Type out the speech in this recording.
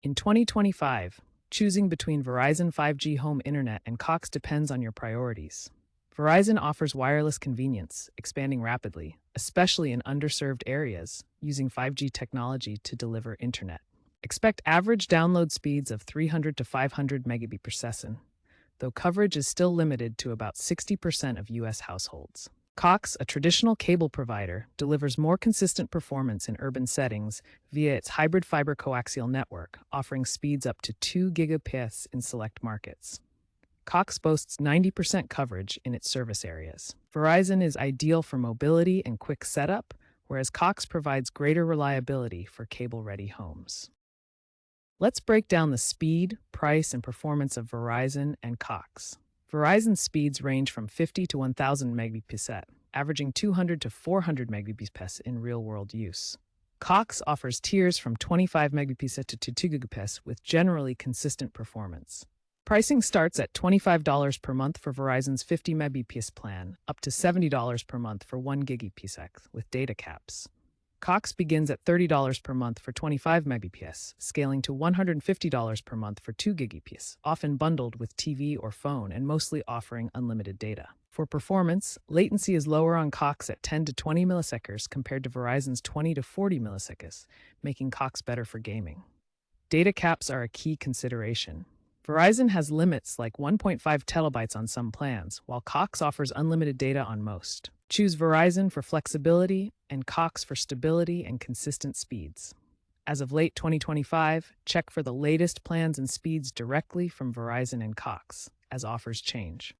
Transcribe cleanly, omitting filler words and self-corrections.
In 2025, choosing between Verizon 5G home internet and Cox depends on your priorities. Verizon offers wireless convenience, expanding rapidly, especially in underserved areas, using 5G technology to deliver internet. Expect average download speeds of 300 to 500 megabit per second, though coverage is still limited to about 60% of U.S. households. Cox, a traditional cable provider, delivers more consistent performance in urban settings via its hybrid fiber coaxial network, offering speeds up to 2 gigabits in select markets. Cox boasts 90% coverage in its service areas. Verizon is ideal for mobility and quick setup, whereas Cox provides greater reliability for cable-ready homes. Let's break down the speed, price, and performance of Verizon and Cox. Verizon speeds range from 50 to 1000 Mbps, averaging 200 to 400 Mbps in real-world use. Cox offers tiers from 25 Mbps to 2 Gbps with generally consistent performance. Pricing starts at $25 per month for Verizon's 50 Mbps plan, up to $70 per month for 1 Gbps with data caps. Cox begins at $30 per month for 25 Mbps, scaling to $150 per month for 2 Gbps, often bundled with TV or phone and mostly offering unlimited data. For performance, latency is lower on Cox at 10 to 20 milliseconds compared to Verizon's 20 to 40 milliseconds, making Cox better for gaming. Data caps are a key consideration. Verizon has limits like 1.5 terabytes on some plans, while Cox offers unlimited data on most. Choose Verizon for flexibility and Cox for stability and consistent speeds. As of late 2025, check for the latest plans and speeds directly from Verizon and Cox, as offers change.